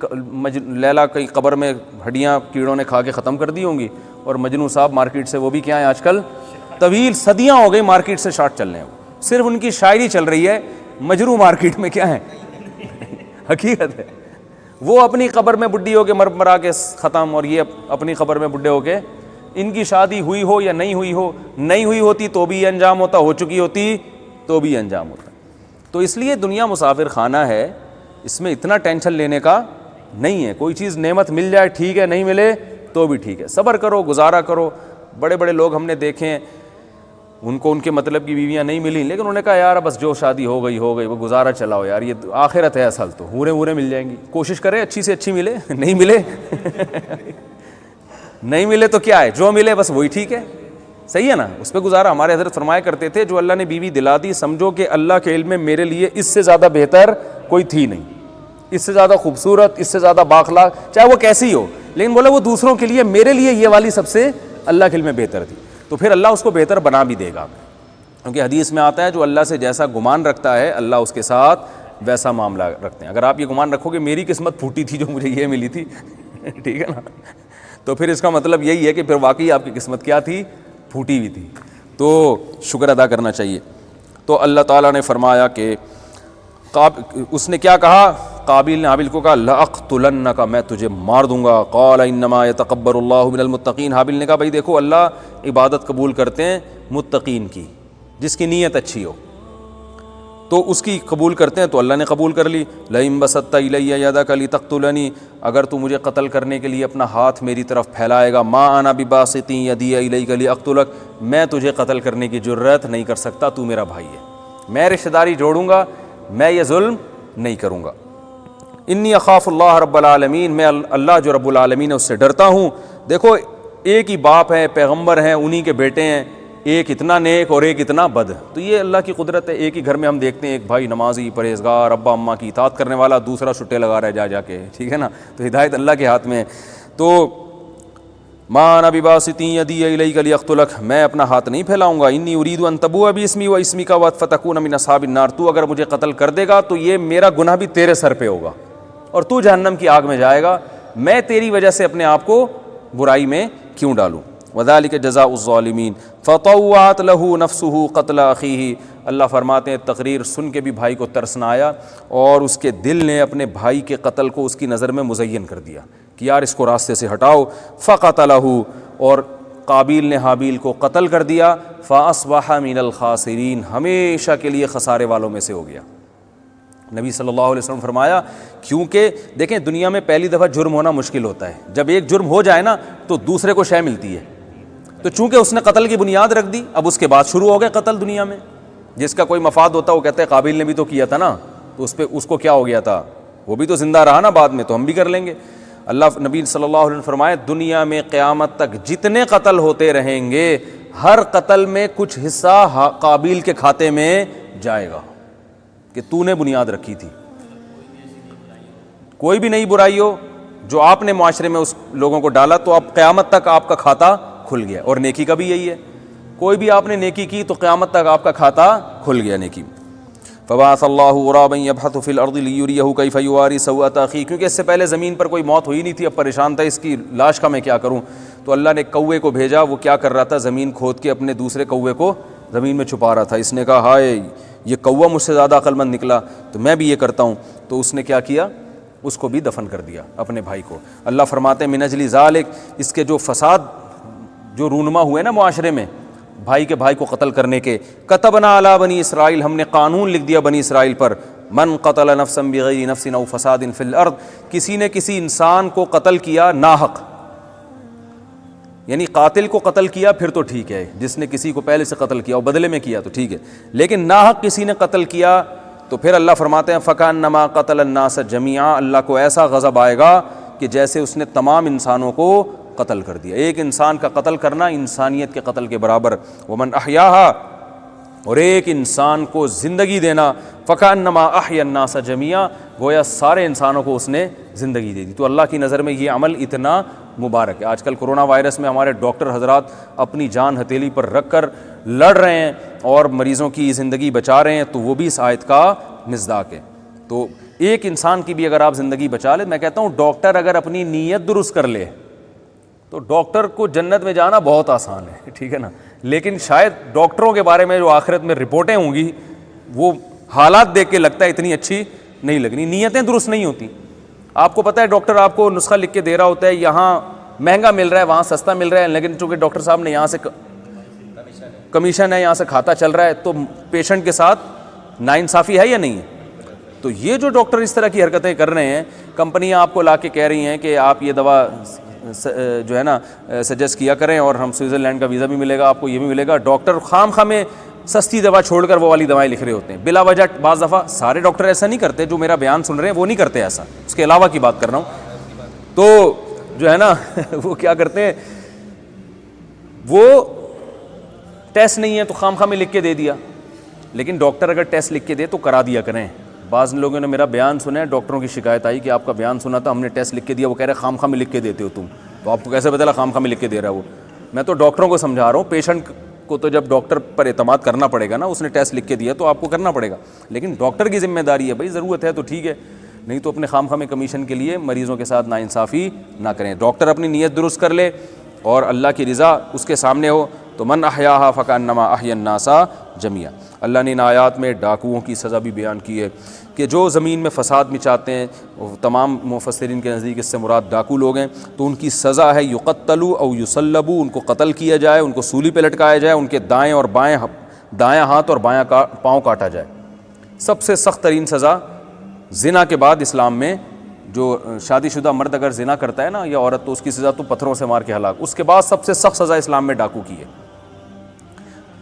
لیلا کہیں قبر میں ہڈیاں کیڑوں نے کھا کے ختم کر دی ہوں گی, اور مجنوں صاحب مارکیٹ سے وہ بھی کیا ہیں آج کل, طویل صدیاں ہو گئی مارکیٹ سے شارٹ چل رہے ہیں, صرف ان کی شاعری چل رہی ہے, مجنوں مارکیٹ میں کیا ہے حقیقت ہے. وہ اپنی قبر میں بڈھی ہو کے مرا کے ختم, اور یہ اپنی قبر میں بڈھے ہو کے, ان کی شادی ہوئی ہو یا نہیں ہوئی ہو, نہیں ہوئی ہوتی تو بھی انجام ہوتا, ہو چکی ہوتی تو بھی انجام ہوتا. تو اس لیے دنیا مسافر خانہ ہے, اس میں اتنا ٹینشن لینے کا نہیں ہے. کوئی چیز نعمت مل جائے ٹھیک ہے, نہیں ملے تو بھی ٹھیک ہے, صبر کرو, گزارا کرو. بڑے بڑے لوگ ہم نے دیکھے ہیں, ان کو ان کے مطلب کی بیویاں نہیں ملیں, لیکن انہوں نے کہا یار بس جو شادی ہو گئی, وہ گزارا چلاؤ یار, یہ آخرت ہے اصل, تو ہورے مل جائیں گی, کوشش کرے اچھی سے اچھی ملے, نہیں ملے نہیں ملے تو کیا ہے, جو ملے بس وہی ٹھیک ہے, صحیح ہے نا, اس پہ گزارا. ہمارے حضرت فرمایا کرتے تھے, جو اللہ نے بیوی دلا دی سمجھو کہ اللہ کے علم میں میرے لیے اس سے زیادہ بہتر کوئی تھی نہیں, اس سے زیادہ خوبصورت, اس سے زیادہ بااخلاق, چاہے وہ کیسی ہو, لیکن بولے وہ دوسروں کے لیے, میرے لیے یہ والی سب سے اللہ کے علم میں بہتر تھی. تو پھر اللہ اس کو بہتر بنا بھی دے گا, کیونکہ حدیث میں آتا ہے جو اللہ سے جیسا گمان رکھتا ہے اللہ اس کے ساتھ ویسا معاملہ رکھتے ہیں. اگر آپ یہ گمان رکھو کہ میری قسمت پھوٹی تھی جو مجھے یہ ملی تھی ٹھیک ہے نا, تو پھر اس کا مطلب یہی ہے کہ پھر واقعی آپ کی قسمت کیا تھی, پھوٹی ہوئی تھی. تو شکر ادا کرنا چاہیے. تو اللہ تعالیٰ نے فرمایا کہ اس نے کیا کہا, قابیل نے حابیل کو کہا لأقتلنک, میں تجھے مار دوں گا. قال انما یتقبل اللہ من المتقین, حابیل نے کہا بھائی دیکھو اللہ عبادت قبول کرتے ہیں متقین کی, جس کی نیت اچھی ہو تو اس کی قبول کرتے ہیں, تو اللہ نے قبول کر لی. لئن بسطت الی یدک لتقتلنی, اگر تو مجھے قتل کرنے کے لیے اپنا ہاتھ میری طرف پھیلائے گا, ما انا بباسط یدی الیک لاقتلک, میں تجھے قتل کرنے کی جرات نہیں کر سکتا, تو میرا بھائی ہے, میں رشتہ داری جوڑوں گا, میں یہ ظلم نہیں کروں گا. انی اخاف اللہ رب العالمین, میں اللہ جو رب العالمین ہے اس سے ڈرتا ہوں. دیکھو ایک ہی باپ ہے, پیغمبر ہیں, انہی کے بیٹے ہیں, ایک اتنا نیک اور ایک اتنا بد, تو یہ اللہ کی قدرت ہے. ایک ہی گھر میں ہم دیکھتے ہیں ایک بھائی نمازی پرہیزگار ابا اماں کی اطاعت کرنے والا, دوسرا چھٹے لگا رہا ہے جا کے, ٹھیک ہے نا. تو ہدایت اللہ کے ہاتھ میں ہے. تو ما انا بباسط یدی الیک لاقتلک, میں اپنا ہاتھ نہیں پھیلاؤں گا. انی ارید ان تبوء باسمی واسمک فتکون من اصحاب النار, تو اگر مجھے قتل کر دے گا تو یہ میرا گناہ بھی تیرے سر پہ ہوگا اور تو جہنم کی آگ میں جائے گا, میں تیری وجہ سے اپنے آپ کو برائی میں کیوں ڈالوں. وذالک جزاء الظالمین فطوعت له نفسه قتل اخیہ, اللہ فرماتے ہیں تقریر سن کے بھی بھائی کو ترس نہ آیا اور اس کے دل نے اپنے بھائی کے قتل کو اس کی نظر میں مزین کر دیا کہ یار اس کو راستے سے ہٹاؤ. فقتلہ, اور قابیل نے حابیل کو قتل کر دیا. فاصبح من الخاسرین, ہمیشہ کے لیے خسارے والوں میں سے ہو گیا. نبی صلی اللہ علیہ وسلم فرمایا کیونکہ دیکھیں دنیا میں پہلی دفعہ جرم ہونا مشکل ہوتا ہے, جب ایک جرم ہو جائے نا تو دوسرے کو شے ملتی ہے. تو چونکہ اس نے قتل کی بنیاد رکھ دی, اب اس کے بعد شروع ہو گئے قتل دنیا میں. جس کا کوئی مفاد ہوتا وہ کہتے ہیں قابیل نے بھی تو کیا تھا نا, تو اس کو کیا ہو گیا تھا, وہ بھی تو زندہ رہا نا بعد میں, تو ہم بھی کر لیں گے. اللہ نبی صلی اللہ علیہ وسلم فرمائے دنیا میں قیامت تک جتنے قتل ہوتے رہیں گے ہر قتل میں کچھ حصہ قابیل کے کھاتے میں جائے گا کہ تو نے بنیاد رکھی تھی. کوئی بھی نئی برائی ہو جو آپ نے معاشرے میں اس لوگوں کو ڈالا تو اب قیامت تک آپ کا کھاتا کھل گیا. اور نیکی کا بھی یہی ہے, کوئی بھی آپ نے نیکی کی تو قیامت تک آپ کا کھاتا کھل گیا نیکی. فبعث اللہ غرابا یبحث فی الارض لیریہ کیف یواری سوءۃ اخیہ, کیونکہ اس سے پہلے زمین پر کوئی موت ہوئی نہیں تھی, اب پریشان تھا اس کی لاش کا میں کیا کروں. تو اللہ نے کوے کو بھیجا, وہ کیا کر رہا تھا, زمین کھود کے اپنے دوسرے کوے کو زمین میں چھپا رہا تھا. اس نے کہا ہائے یہ کوا مجھ سے زیادہ عقل مند نکلا, تو میں بھی یہ کرتا ہوں. تو اس نے کیا کیا, اس کو بھی دفن کر دیا اپنے بھائی کو. اللہ فرماتے ہیں من اجل ذالک, اس کے جو فساد جو رونما ہوئے نا معاشرے میں بھائی کے بھائی کو قتل کرنے کے, کتبنا علی بنی اسرائیل, ہم نے قانون لکھ دیا بنی اسرائیل پر, من قتل نفسا بغیر نفس او فساد فی الارض, کسی نے کسی انسان کو قتل کیا ناحق, یعنی قاتل کو قتل کیا پھر تو ٹھیک ہے, جس نے کسی کو پہلے سے قتل کیا اور بدلے میں کیا تو ٹھیک ہے, لیکن ناحق کسی نے قتل کیا تو پھر اللہ فرماتے ہیں فکانما قتل الناس جمیعا, اللہ کو ایسا غضب آئے گا کہ جیسے اس نے تمام انسانوں کو قتل کر دیا. ایک انسان کا قتل کرنا انسانیت کے قتل کے برابر. ومن احیاہا, اور ایک انسان کو زندگی دینا, فکانما احیا الناس جمیعا, گویا سارے انسانوں کو اس نے زندگی دے دی. تو اللہ کی نظر میں یہ عمل اتنا مبارک ہے. آج کل کرونا وائرس میں ہمارے ڈاکٹر حضرات اپنی جان ہتھیلی پر رکھ کر لڑ رہے ہیں اور مریضوں کی زندگی بچا رہے ہیں, تو وہ بھی اس آیت کا مصداق ہے. تو ایک انسان کی بھی اگر آپ زندگی بچا لیں, میں کہتا ہوں ڈاکٹر اگر اپنی نیت درست کر لے تو ڈاکٹر کو جنت میں جانا بہت آسان ہے, ٹھیک ہے نا. لیکن شاید ڈاکٹروں کے بارے میں جو آخرت میں رپورٹیں ہوں گی وہ حالات دیکھ کے لگتا ہے اتنی اچھی نہیں لگنی, نیتیں درست نہیں ہوتی. آپ کو پتہ ہے ڈاکٹر آپ کو نسخہ لکھ کے دے رہا ہوتا ہے, یہاں مہنگا مل رہا ہے وہاں سستا مل رہا ہے, لیکن چونکہ ڈاکٹر صاحب نے یہاں سے کمیشن ہے, یہاں سے کھاتا چل رہا ہے, تو پیشنٹ کے ساتھ ناانصافی ہے یا نہیں ہے. تو یہ جو ڈاکٹر اس طرح کی حرکتیں کر رہے ہیں, کمپنیاں آپ کو لا کے کہہ رہی ہیں کہ آپ یہ دوا جو ہے نا سجیسٹ کیا کریں اور ہم سوئٹزرلینڈ کا ویزا بھی ملے گا, آپ کو یہ بھی ملے گا. ڈاکٹر خام خواہ میں سستی دوا چھوڑ کر وہ والی دوائیں لکھ رہے ہوتے ہیں بلا وجہ. بعض دفعہ سارے ڈاکٹر ایسا نہیں کرتے, جو میرا بیان سن رہے ہیں وہ نہیں کرتے ایسا, اس کے علاوہ کی بات کر رہا ہوں. تو جو ہے نا وہ کیا کرتے ہیں, وہ ٹیسٹ نہیں ہے تو خام خواہ میں لکھ کے دے دیا. لیکن ڈاکٹر اگر ٹیسٹ لکھ کے دے تو کرا دیا کریں. بعض لوگوں نے میرا بیان سنا ہے, ڈاکٹروں کی شکایت آئی کہ آپ کا بیان سنا تھا, ہم نے ٹیسٹ لکھ کے دیا, وہ کہہ رہے خام خواہ میں لکھ کے دیتے ہو تم, تو آپ کو کیسے پتہ چلا خام خواہ میں لکھ کے دے رہا وہ. میں تو ڈاکٹروں کو سمجھا رہا ہوں, پیشنٹ کو تو جب ڈاکٹر پر اعتماد کرنا پڑے گا نا, اس نے ٹیسٹ لکھ کے دیا تو آپ کو کرنا پڑے گا, لیکن ڈاکٹر کی ذمہ داری ہے بھائی, ضرورت ہے تو ٹھیک ہے, نہیں تو اپنے خام خامے کمیشن کے لیے مریضوں کے ساتھ ناانصافی نہ کریں. ڈاکٹر اپنی نیت درست کر لے اور اللہ کی رضا اس کے سامنے ہو تو من احیاھا فکانما احیا الناس جميعا. اللہ نے ان آیات میں ڈاکوؤں کی سزا بھی بیان کی ہے کہ جو زمین میں فساد مچاتے ہیں, تمام مفسرین کے نزدیک اس سے مراد ڈاکو لوگ ہیں, تو ان کی سزا ہے یقتلوا او یصلبوا, ان کو قتل کیا جائے, ان کو سولی پہ لٹکایا جائے, ان کے دائیں ہاتھ اور بایاں پاؤں کاٹا جائے. سب سے سخت ترین سزا زنا کے بعد اسلام میں, جو شادی شدہ مرد اگر زنا کرتا ہے نا یا عورت, تو اس کی سزا تو پتھروں سے مار کے ہلاک. اس کے بعد سب سے سخت سزا اسلام میں ڈاکو کی ہے.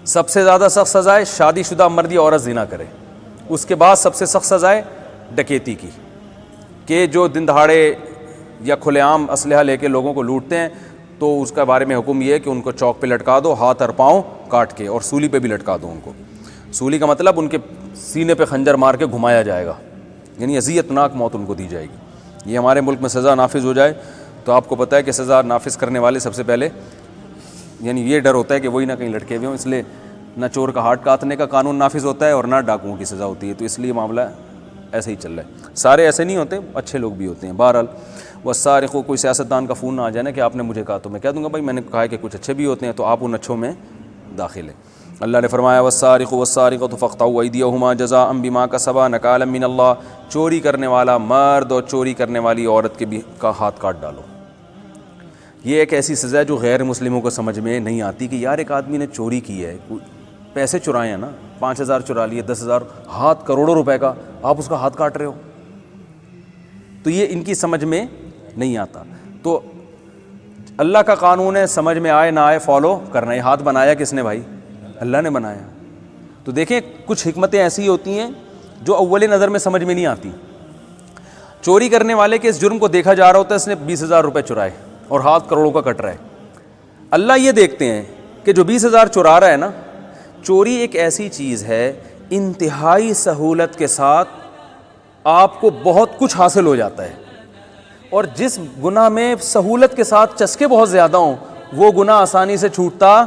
سب سے زیادہ سخت سزا ہے شادی شدہ مرد یا عورت زنا کرے. اس کے بعد سب سے سخت سزا ہے ڈکیتی کی, کہ جو دن دہاڑے یا کھلے عام اسلحہ لے کے لوگوں کو لوٹتے ہیں, تو اس کے بارے میں حکم یہ ہے کہ ان کو چوک پہ لٹکا دو, ہاتھ اور پاؤں کاٹ کے, اور سولی پہ بھی لٹکا دو ان کو. سولی کا مطلب ان کے سینے پہ خنجر مار کے گھمایا جائے گا, یعنی اذیت ناک موت ان کو دی جائے گی. یہ ہمارے ملک میں سزا نافذ ہو جائے تو آپ کو پتہ ہے کہ سزا نافذ کرنے والے سب سے پہلے, یعنی یہ ڈر ہوتا ہے کہ وہی نہ کہیں لٹکے ہوئے ہوں, اس لیے نہ چور کا ہاتھ کاٹنے کا قانون نافذ ہوتا ہے اور نہ ڈاکوؤں کی سزا ہوتی ہے. تو اس لیے معاملہ ایسے ہی چل رہا ہے. سارے ایسے نہیں ہوتے, اچھے لوگ بھی ہوتے ہیں. بہرحال والسارق, کوئی سیاستدان کا فون نہ آ جائے نا کہ آپ نے مجھے کہا, تو میں کہہ دوں گا بھائی میں نے کہا ہے کہ کچھ اچھے بھی ہوتے ہیں, تو آپ ان اچھوں میں داخل ہیں. اللہ نے فرمایا والسارق والسارقۃ فاقطعوا ایدیہما جزاء بما کسبا نکالا من اللہ, چوری کرنے والا مرد اور چوری کرنے والی عورت کے بھی کا ہاتھ کاٹ ڈالو. یہ ایک ایسی سزا ہے جو غیر مسلموں کو سمجھ میں نہیں آتی کہ یار ایک آدمی نے چوری کی ہے, پیسے چرائے ہیں نا, 5,000 چرا لیے, 10,000, ہاتھ کروڑوں روپے کا, آپ اس کا ہاتھ کاٹ رہے ہو. تو یہ ان کی سمجھ میں نہیں آتا. تو اللہ کا قانون ہے, سمجھ میں آئے نہ آئے فالو کرنا. ہے ہاتھ بنایا کس نے بھائی؟ اللہ نے بنایا. تو دیکھیں کچھ حکمتیں ایسی ہوتی ہیں جو اول نظر میں سمجھ میں نہیں آتی. چوری کرنے والے کے اس جرم کو دیکھا جا رہا ہوتا ہے, اس نے 20,000 روپے چرائے اور ہاتھ کروڑوں کا کٹ رہا ہے. اللہ یہ دیکھتے ہیں کہ جو 20,000 چرا رہا ہے نا, چوری ایک ایسی چیز ہے انتہائی سہولت کے ساتھ آپ کو بہت کچھ حاصل ہو جاتا ہے, اور جس گناہ میں سہولت کے ساتھ چسکے بہت زیادہ ہوں وہ گناہ آسانی سے چھوٹتا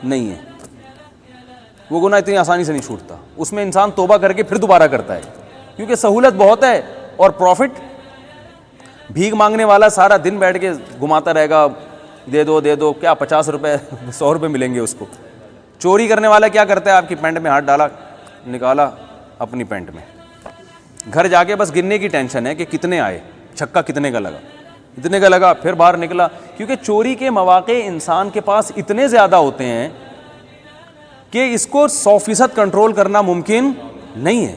نہیں ہے. وہ گناہ اتنی آسانی سے نہیں چھوٹتا, اس میں انسان توبہ کر کے پھر دوبارہ کرتا ہے, کیونکہ سہولت بہت ہے اور پروفٹ. بھیک مانگنے والا سارا دن بیٹھ کے گھماتا رہے گا, دے دو دے دو, کیا 50 روپے 100 روپے ملیں گے اس کو. چوری کرنے والا کیا کرتا ہے, آپ کی پینٹ میں ہاتھ ڈالا, نکالا اپنی پینٹ میں, گھر جا کے بس گننے کی ٹینشن ہے کہ کتنے آئے, چھکا کتنے کا لگا, اتنے کا لگا, پھر باہر نکلا. کیونکہ چوری کے مواقع انسان کے پاس اتنے زیادہ ہوتے ہیں کہ اس کو 100% کنٹرول کرنا ممکن نہیں ہے.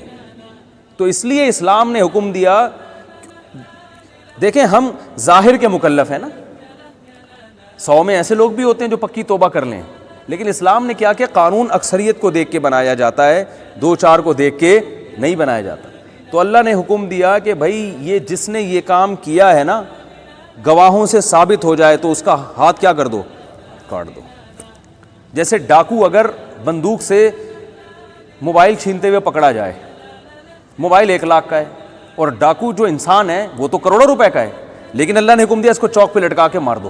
تو اس لیے اسلام نے حکم دیا. دیکھیں ہم ظاہر کے مکلف ہیں نا, 100 میں ایسے لوگ بھی ہوتے ہیں جو پکی توبہ کر لیں, لیکن اسلام نے کیا کہ قانون اکثریت کو دیکھ کے بنایا جاتا ہے, 2-4 کو دیکھ کے نہیں بنایا جاتا. تو اللہ نے حکم دیا کہ بھائی یہ جس نے یہ کام کیا ہے نا, گواہوں سے ثابت ہو جائے تو اس کا ہاتھ کیا کر دو, کاٹ دو. جیسے ڈاکو اگر بندوق سے موبائل چھینتے ہوئے پکڑا جائے, موبائل 1 لاکھ کا ہے, اور ڈاکو جو انسان ہے وہ تو کروڑوں روپے کا ہے, لیکن اللہ نے حکم دیا اس کو چوک پہ لٹکا کے مار دو.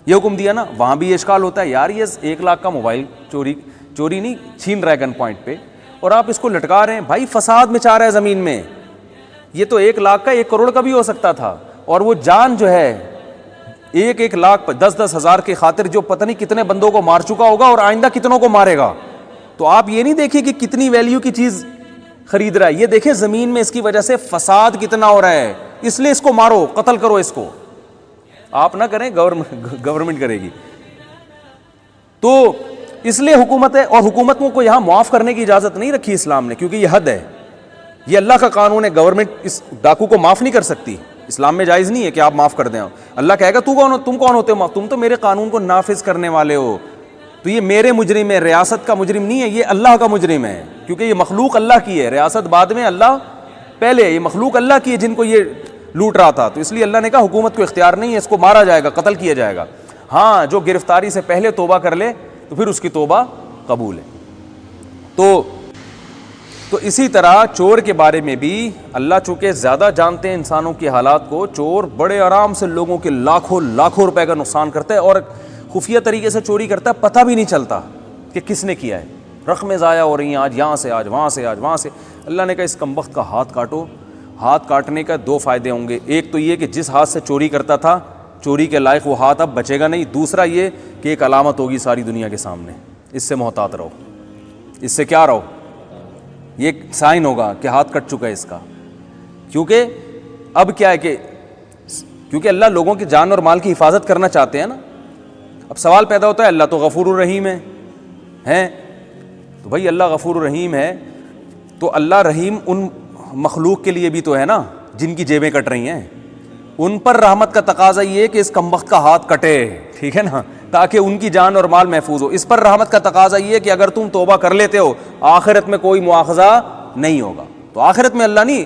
یہ حکم دیا نا, وہاں بھی یہ اشکال ہوتا ہے, یار یہ 1 لاکھ کا موبائل چوری نہیں چھین رہا ہے گن پوائنٹ پہ, اور آپ اس کو لٹکا رہے ہیں. بھائی فساد مچا رہا ہے زمین میں, یہ تو 1 لاکھ کا 1 کروڑ کا بھی ہو سکتا تھا. اور وہ جان جو ہے 1 لاکھ 10 ہزار کی خاطر جو پتہ نہیں کتنے بندوں کو مار چکا ہوگا اور آئندہ کتنوں کو مارے گا. تو آپ یہ نہیں دیکھیں کہ کتنی ویلیو کی چیز خرید رہا ہے, یہ دیکھیں زمین میں اس کی وجہ سے فساد کتنا ہو رہا ہے, اس لیے اس کو مارو, قتل کرو اس کو. آپ نہ کریں, گورنمنٹ کرے گی. تو اس لیے حکومت ہے, اور حکومت کو یہاں معاف کرنے کی اجازت نہیں رکھی اسلام نے, کیونکہ یہ حد ہے, یہ اللہ کا قانون ہے. گورنمنٹ اس ڈاکو کو معاف نہیں کر سکتی, اسلام میں جائز نہیں ہے کہ آپ معاف کر دیں. اللہ کہے گا تم کون ہوتے ہو, تم تو میرے قانون کو نافذ کرنے والے ہو. تو یہ میرے مجرم ہے, ریاست کا مجرم نہیں ہے, یہ اللہ کا مجرم ہے, کیونکہ یہ مخلوق اللہ کی ہے, ریاست بعد میں, اللہ پہلے. یہ مخلوق اللہ کی ہے جن کو یہ لوٹ رہا تھا. تو اس لیے اللہ نے کہا حکومت کو اختیار نہیں ہے, اس کو مارا جائے گا, قتل کیا جائے گا. ہاں جو گرفتاری سے پہلے توبہ کر لے تو پھر اس کی توبہ قبول ہے. تو اسی طرح چور کے بارے میں بھی اللہ چونکہ زیادہ جانتے ہیں انسانوں کے حالات کو, چور بڑے آرام سے لوگوں کے لاکھوں روپے کا نقصان کرتا ہے, اور خفیہ طریقے سے چوری کرتا ہے, پتہ بھی نہیں چلتا کہ کہ کس نے کیا ہے، رقمیں ضائع ہو رہی ہیں، آج یہاں سے، آج وہاں سے، آج وہاں سے. اللہ نے کہا اس کمبخت کا ہاتھ کاٹو. ہاتھ کاٹنے کا دو فائدے ہوں گے، ایک تو یہ کہ جس ہاتھ سے چوری کرتا تھا چوری کے لائق وہ ہاتھ اب بچے گا نہیں، دوسرا یہ کہ ایک علامت ہوگی ساری دنیا کے سامنے. اس سے محتاط رہو، اس سے کیا رہو، یہ ایک سائن ہوگا کہ ہاتھ کٹ چکا ہے اس کا. کیونکہ اب کیا ہے کہ کیونکہ اللہ لوگوں کی جان اور مال کی حفاظت کرنا چاہتے ہیں نا. اب سوال پیدا ہوتا ہے اللہ تو غفور الرحیم ہے تو بھائی اللہ غفور الرحیم ہے تو اللہ رحیم ان مخلوق کے لیے بھی تو ہے نا جن کی جیبیں کٹ رہی ہیں، ان پر رحمت کا تقاضا یہ کہ اس کمبخت کا ہاتھ کٹے، ٹھیک ہے نا، تاکہ ان کی جان اور مال محفوظ ہو. اس پر رحمت کا تقاضا یہ کہ اگر تم توبہ کر لیتے ہو آخرت میں کوئی مواخذہ نہیں ہوگا. تو آخرت میں اللہ نہیں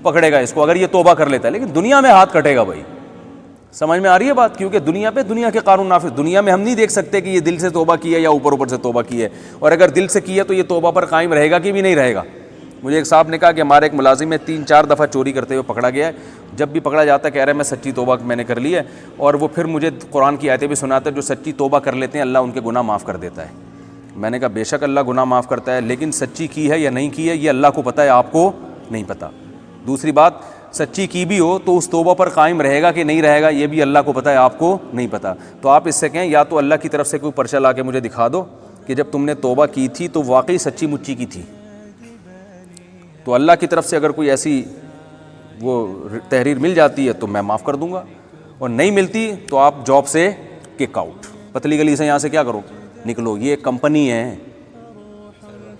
پکڑے گا اس کو اگر یہ توبہ کر لیتا ہے، لیکن دنیا میں ہاتھ کٹے گا. بھائی سمجھ میں آ رہی ہے بات؟ کیونکہ دنیا پہ دنیا کے قانون نافذ، دنیا میں ہم نہیں دیکھ سکتے کہ یہ دل سے توبہ کی ہے یا اوپر سے توبہ کی ہے، اور اگر دل سے کی ہے تو یہ توبہ پر قائم رہے گا کہ بھی نہیں رہے گا. مجھے ایک صاحب نے کہا کہ ہمارے ایک ملازم ہے 3-4 دفعہ چوری کرتے ہوئے پکڑا گیا ہے. جب بھی پکڑا جاتا ہے کہہ رہا ہے میں سچی توبہ میں نے کر لی ہے، اور وہ پھر مجھے قرآن کی آیتیں بھی سناتا ہے جو سچی توبہ کر لیتے ہیں اللہ ان کے گناہ معاف کر دیتا ہے. میں نے کہا بے شک اللہ گناہ معاف کرتا ہے، لیکن سچی کی ہے یا نہیں کی ہے یہ اللہ کو پتہ ہے، آپ کو نہیں پتہ. دوسری بات، سچی کی بھی ہو تو اس توبہ پر قائم رہے گا کہ نہیں رہے گا یہ بھی اللہ کو پتہ ہے، آپ کو نہیں پتہ. تو آپ اس سے کہیں یا تو اللہ کی طرف سے کوئی پرچہ لا کے مجھے دکھا دو کہ جب تم نے توبہ کی تھی تو واقعی سچی مچی کی تھی، تو اللہ کی طرف سے اگر کوئی ایسی وہ تحریر مل جاتی ہے تو میں معاف کر دوں گا، اور نہیں ملتی تو آپ جاب سے کک آؤٹ. پتلی گلی سے یہاں سے کیا کرو، نکلو. یہ ایک کمپنی ہے،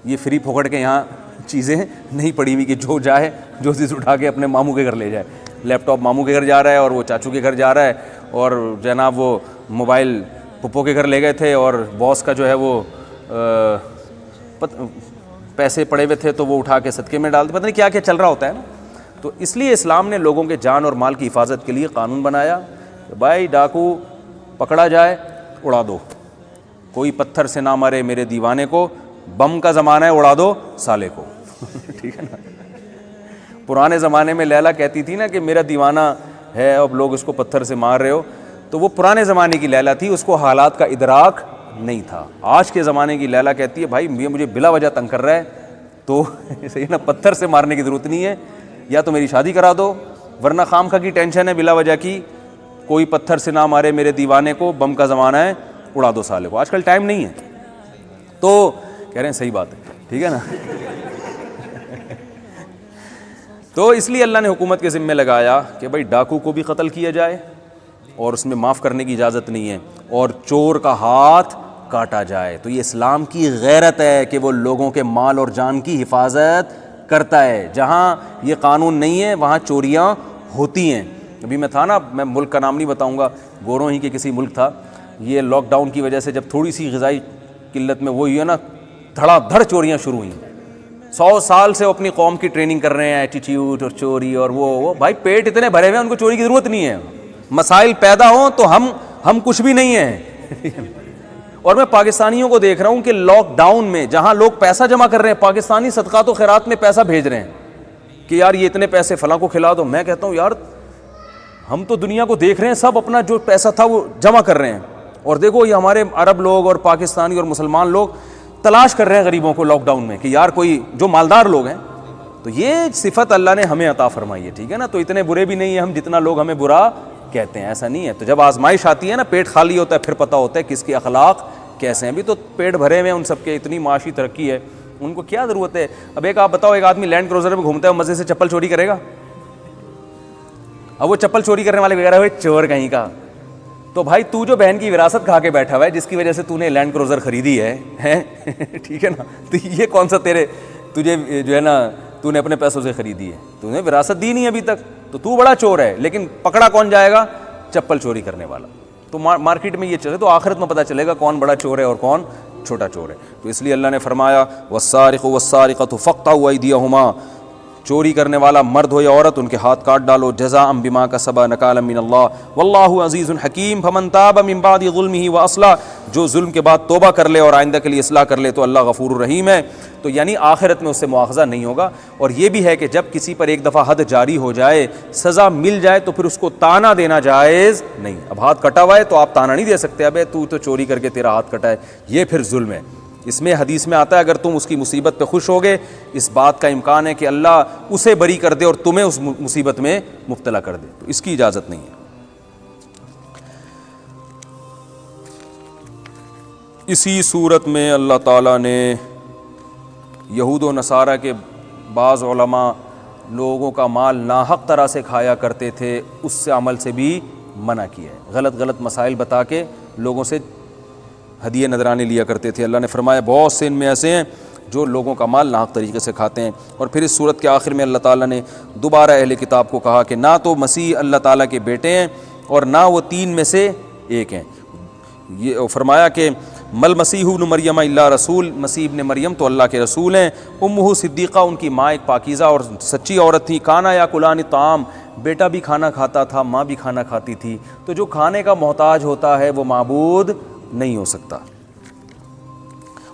یہ فری پھوکٹ کے یہاں چیزیں نہیں پڑی ہوئی کہ جو جائے جو چیز اٹھا کے اپنے ماموں کے گھر لے جائے. لیپ ٹاپ ماموں کے گھر جا رہا ہے اور وہ چاچو کے گھر جا رہا ہے، اور جناب وہ موبائل پپو کے گھر لے گئے تھے اور باس کا جو ہے وہ پیسے پڑے ہوئے تھے تو وہ اٹھا کے صدقے میں ڈال دے. پتہ نہیں کیا کیا چل رہا ہوتا ہے نا. تو اس لیے اسلام نے لوگوں کے جان اور مال کی حفاظت کے لیے قانون بنایا کہ بھائی ڈاکو پکڑا جائے اڑا دو، کوئی پتھر سے نہ مرے میرے دیوانے کو، بم کا زمانہ ہے اڑا دو سالے کو. ٹھیک ہے نا. پرانے زمانے میں لیلا کہتی تھی نا کہ میرا دیوانہ ہے، اب لوگ اس کو پتھر سے مار رہے ہو، تو وہ پرانے زمانے کی لیلا تھی، اس کو حالات کا ادراک نہیں تھا. آج کے زمانے کی لیلا کہتی ہے بھائی یہ مجھے بلا وجہ تنگ کر رہا ہے تو صحیح نا، پتھر سے مارنے کی ضرورت نہیں ہے، یا تو میری شادی کرا دو، ورنہ خام خواہ کی ٹینشن ہے بلا وجہ کی، کوئی پتھر سے نہ مارے میرے دیوانے کو، بم کا زمانہ ہے اڑا دو سالے کو. آج کل ٹائم نہیں ہے. تو کہہ رہے ہیں صحیح بات ہے، ٹھیک ہے نا. تو اس لیے اللہ نے حکومت کے ذمہ لگایا کہ بھائی ڈاکو کو بھی قتل کیا جائے اور اس میں معاف کرنے کی اجازت نہیں ہے، اور چور کا ہاتھ کاٹا جائے. تو یہ اسلام کی غیرت ہے کہ وہ لوگوں کے مال اور جان کی حفاظت کرتا ہے. جہاں یہ قانون نہیں ہے وہاں چوریاں ہوتی ہیں. ابھی میں تھا نا، میں ملک کا نام نہیں بتاؤں گا، گوروں ہی کے کسی ملک تھا. یہ لاک ڈاؤن کی وجہ سے جب تھوڑی سی غذائی قلت میں وہ ہے نا، دھڑا دھڑ چوریاں شروع ہوئیں. 100 سال سے وہ اپنی قوم کی ٹریننگ کر رہے ہیں، ایٹیٹیوڈ اور چوری اور وہ بھائی پیٹ اتنے بھرے ہوئے ہیں ان کو چوری کی ضرورت نہیں ہے. مسائل پیدا ہوں تو ہم کچھ بھی نہیں ہیں. اور میں پاکستانیوں کو دیکھ رہا ہوں کہ لاک ڈاؤن میں جہاں لوگ پیسہ جمع کر رہے ہیں، پاکستانی صدقات و خیرات میں پیسہ بھیج رہے ہیں کہ یار یہ اتنے پیسے فلاں کو کھلا دو. میں کہتا ہوں یار ہم تو دنیا کو دیکھ رہے ہیں، سب اپنا جو پیسہ تھا وہ جمع کر رہے ہیں، اور دیکھو یہ ہمارے عرب لوگ اور پاکستانی اور مسلمان لوگ تلاش کر رہے ہیں غریبوں کو لاک ڈاؤن میں کہ یار کوئی جو مالدار لوگ ہیں. تو یہ صفت اللہ نے ہمیں عطا فرمائی ہے، ٹھیک ہے نا. تو اتنے برے بھی نہیں ہیں ہم جتنا لوگ ہمیں برا کہتے ہیں، ایسا نہیں ہے. تو جب آزمائش آتی ہے نا، پیٹ خالی ہوتا ہے پھر پتہ ہوتا ہے کس کے اخلاق کیسے ہیں. ابھی تو پیٹ بھرے ہوئے ہیں ان سب کے، اتنی معاشی ترقی ہے، ان کو کیا ضرورت ہے. اب ایک آپ بتاؤ، ایک آدمی لینڈ کروزر میں گھومتا ہے مزے سے چپل چوری کرے گا؟ اب وہ چپل چوری کرنے والے وغیرہ ہوئے چور کہیں کا. تو بھائی تو جو بہن کی وراثت کھا کے بیٹھا ہوا ہے جس کی وجہ سے تو نے لینڈ کروزر خریدی ہے ٹھیک ہے نا، تو یہ کون سا تجھے جو ہے نا تو نے اپنے پیسوں سے خریدی ہے، تو نے وراثت دی نہیں ابھی تک، تو بڑا چور ہے. لیکن پکڑا کون جائے گا؟ چپل چوری کرنے والا. تو مارکیٹ میں یہ چلے تو آخرت میں پتہ چلے گا کون بڑا چور ہے اور کون چھوٹا چور ہے. تو اس لیے اللہ نے فرمایا والسارق والسارقۃ فاقطعوا ایدیہما، چوری کرنے والا مرد ہو یا عورت ان کے ہاتھ کاٹ ڈالو، جزاء بما کسبا نکالا من اللہ واللہ عزیز حکیم. فمن تاب من بعد ظلمہ واصلح، جو ظلم کے بعد توبہ کر لے اور آئندہ کے لیے اصلاح کر لے تو اللہ غفور الرحیم ہے. تو یعنی آخرت میں اس سے مواخذہ نہیں ہوگا. اور یہ بھی ہے کہ جب کسی پر ایک دفعہ حد جاری ہو جائے، سزا مل جائے، تو پھر اس کو تانا دینا جائز نہیں. اب ہاتھ کٹا ہوا ہے تو آپ تانا نہیں دے سکتے ابے تو چوری کر کے تیرا ہاتھ کٹا ہے، یہ پھر ظلم ہے. اس میں حدیث میں آتا ہے اگر تم اس کی مصیبت پہ خوش ہوگے اس بات کا امکان ہے کہ اللہ اسے بری کر دے اور تمہیں اس مصیبت میں مبتلا کر دے، تو اس کی اجازت نہیں ہے۔ اسی صورت میں اللہ تعالیٰ نے یہود و نصارہ کے بعض علماء لوگوں کا مال ناحق طرح سے کھایا کرتے تھے، اس سے عمل سے بھی منع کیا ہے۔ غلط مسائل بتا کے لوگوں سے ہدیے نذرانے لیا کرتے تھے۔ اللہ نے فرمایا بہت سے ان میں ایسے ہیں جو لوگوں کا مال ناحق طریقے سے کھاتے ہیں۔ اور پھر اس صورت کے آخر میں اللہ تعالیٰ نے دوبارہ اہل کتاب کو کہا کہ نہ تو مسیح اللہ تعالیٰ کے بیٹے ہیں اور نہ وہ تین میں سے ایک ہیں۔ یہ فرمایا کہ مل مسیح ابن مریم الا رسول، مسیح ابن مریم تو اللہ کے رسول ہیں۔ امہ صدیقہ، ان کی ماں ایک پاکیزہ اور سچی عورت تھی۔ کانا یا کلان طعام، بیٹا بھی کھانا کھاتا تھا، ماں بھی کھانا کھاتی تھی۔ تو جو کھانے کا محتاج ہوتا ہے وہ معبود نہیں ہو سکتا۔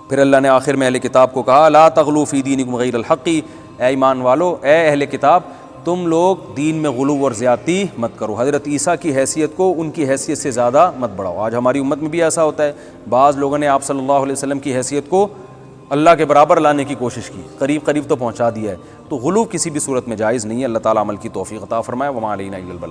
پھر اللہ نے آخر میں اہل کتاب کو کہا لا تغلوا فی دینکم غیر الحق، اے ایمان والو، اے اہل کتاب، تم لوگ دین میں غلو اور زیادتی مت کرو، حضرت عیسیٰ کی حیثیت کو ان کی حیثیت سے زیادہ مت بڑھاؤ۔ آج ہماری امت میں بھی ایسا ہوتا ہے، بعض لوگوں نے آپ صلی اللہ علیہ وسلم کی حیثیت کو اللہ کے برابر لانے کی کوشش کی، قریب تو پہنچا دیا ہے۔ تو غلو کسی بھی صورت میں جائز نہیں ہے۔ اللہ تعالیٰ عمل کی توفیق عطا فرمائے۔ وما علینا الا البلاغ۔